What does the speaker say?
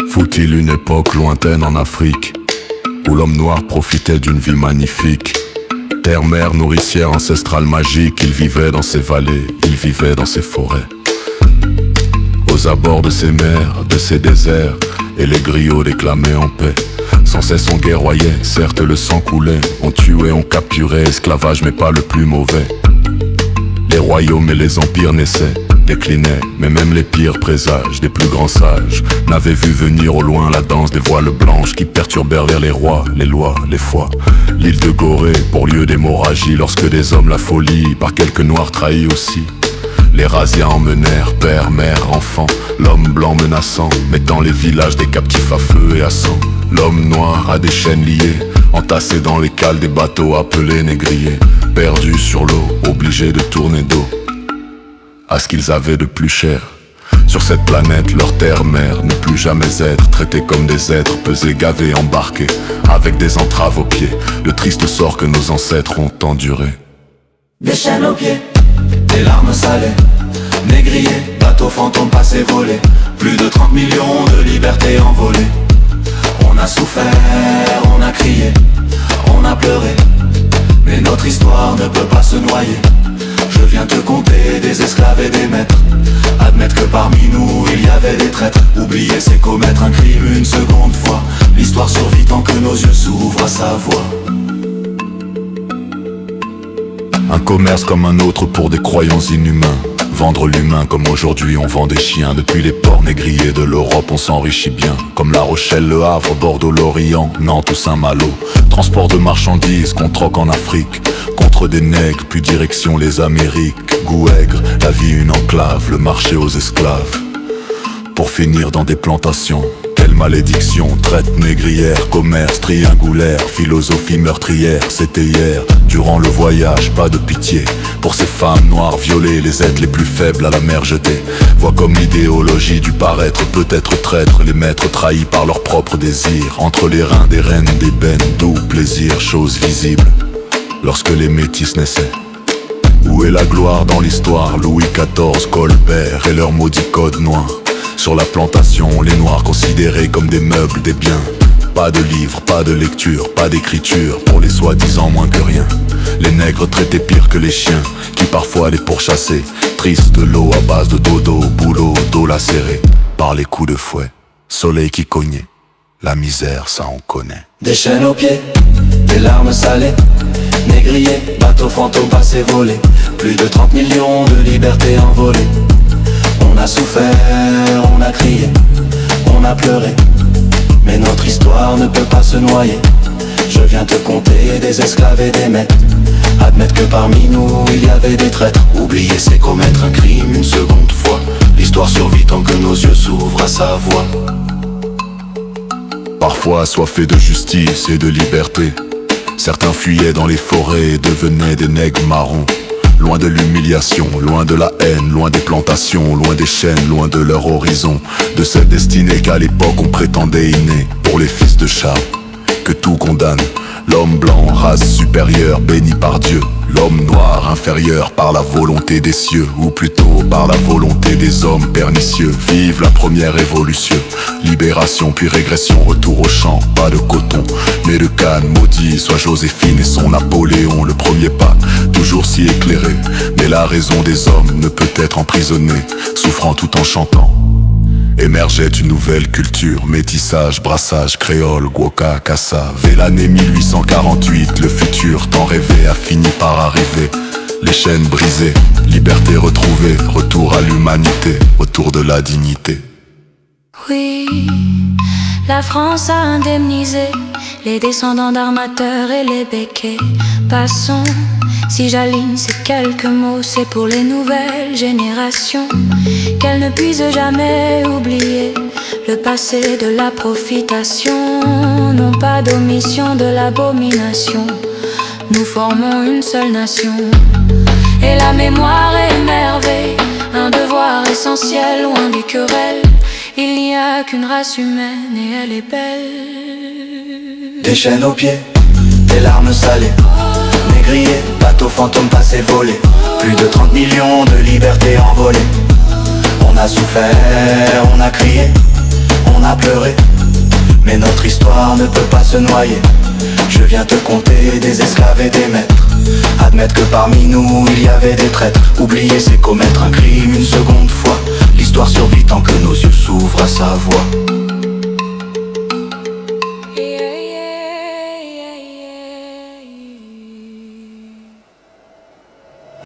Fut-il une époque lointaine en Afrique où l'homme noir profitait d'une vie magnifique? Terre-mère, nourricière ancestrale magique, il vivait dans ses vallées, il vivait dans ses forêts. Aux abords de ses mers, de ses déserts, et les griots déclamaient en paix. Sans cesse on guerroyait, certes le sang coulait, on tuait, on capturait, esclavage mais pas le plus mauvais. Les royaumes et les empires naissaient, déclinaient, mais même les pires présages des plus grands sages n'avaient vu venir au loin la danse des voiles blanches qui perturbèrent vers les rois, les lois, les foi. L'île de Gorée pour lieu d'hémorragie, lorsque des hommes la folie, par quelques noirs trahis aussi. Les razzias emmenèrent père, mère, enfant, l'homme blanc menaçant, mettant les villages des captifs à feu et à sang. L'homme noir à des chaînes liées, entassé dans les cales des bateaux appelés négriers, perdus sur l'eau, obligés de tourner dos à ce qu'ils avaient de plus cher. Sur cette planète, leur terre-mère ne plus jamais être traités comme des êtres pesés, gavés, embarqués, avec des entraves aux pieds, le triste sort que nos ancêtres ont enduré. Des chaînes aux pieds, des larmes salées, négriers, bateaux fantômes passés volés, plus de 30 millions de libertés envolées. On a souffert, on a crié, on a pleuré, mais notre histoire ne peut pas se noyer. Je viens te conter des esclaves et des maîtres, admettre que parmi nous il y avait des traîtres. Oublier c'est commettre un crime une seconde fois, l'histoire survit tant que nos yeux s'ouvrent à sa voix. Un commerce comme un autre pour des croyants inhumains, vendre l'humain comme aujourd'hui on vend des chiens. Depuis les ports négriers de l'Europe on s'enrichit bien, comme La Rochelle, Le Havre, Bordeaux, Lorient, Nantes ou Saint-Malo. Transport de marchandises qu'on troque en Afrique contre des nègres, puis direction les Amériques. Goût aigre, la vie une enclave, le marché aux esclaves, pour finir dans des plantations. Quelle malédiction, traite négrière, commerce triangulaire, philosophie meurtrière. C'était hier, durant le voyage, pas de pitié pour ces femmes noires violées, les êtres les plus faibles à la mer jetée. Vois comme l'idéologie du paraître peut être traître, les maîtres trahis par leurs propres désirs. Entre les reins des reines d'ébène, doux plaisir, chose visible lorsque les métis naissaient. Où est la gloire dans l'histoire? Louis XIV, Colbert et leur maudit code noir. Sur la plantation, les noirs considérés comme des meubles, des biens. Pas de livres, pas de lecture, pas d'écriture, pour les soi-disant moins que rien. Les nègres traités pire que les chiens, qui parfois les pourchassaient. Triste de l'eau à base de dodo, boulot, dos lacéré par les coups de fouet. Soleil qui cognait, la misère ça on connaît. Des chaînes aux pieds, des larmes salées, négriers, bateaux fantômes passés volés, plus de 30 millions de libertés envolées. On a souffert, on a crié, on a pleuré, mais notre histoire ne peut pas se noyer. Je viens te conter des esclaves et des maîtres, admettre que parmi nous il y avait des traîtres. Oublier c'est commettre un crime une seconde fois, l'histoire survit tant que nos yeux s'ouvrent à sa voix. Parfois assoiffés de justice et de liberté, certains fuyaient dans les forêts et devenaient des nègres marrons. Loin de l'humiliation, loin de la haine, loin des plantations, loin des chaînes, loin de leur horizon, de cette destinée qu'à l'époque on prétendait innée pour les fils de Charles, que tout condamne. L'homme blanc, race supérieure, béni par Dieu. L'homme noir, inférieur par la volonté des cieux, ou plutôt par la volonté des hommes pernicieux. Vive la première révolution, libération puis régression, retour au champ. Pas de coton, mais de canne, maudit soit Joséphine et son Napoléon. Le premier pas, toujours si éclairé, mais la raison des hommes ne peut être emprisonnée, souffrant tout en chantant. Émergeait une nouvelle culture, métissage, brassage, créole, guoka, kassa. Vers l'année 1848, le futur tant rêvé a fini par arriver. Les chaînes brisées, liberté retrouvée, retour à l'humanité, autour de la dignité. Oui, la France a indemnisé les descendants d'armateurs et les béquets. Passons, si j'aligne ces quelques mots, c'est pour les nouvelles générations, qu'elles ne puissent jamais oublier le passé de la profitation. Non pas d'omission, de l'abomination, nous formons une seule nation. Et la mémoire est émerveille, un devoir essentiel, loin des querelles. Il n'y a qu'une race humaine et elle est belle. Des chaînes aux pieds, des larmes salées, négriers, bateaux fantômes passés volés, plus de 30 millions de libertés envolées. On a souffert, on a crié, on a pleuré, mais notre histoire ne peut pas se noyer. Je viens te conter des esclaves et des maîtres, admettre que parmi nous il y avait des traîtres. Oublier c'est commettre un crime une seconde fois. L'histoire survit tant que nos yeux s'ouvrent à sa voix.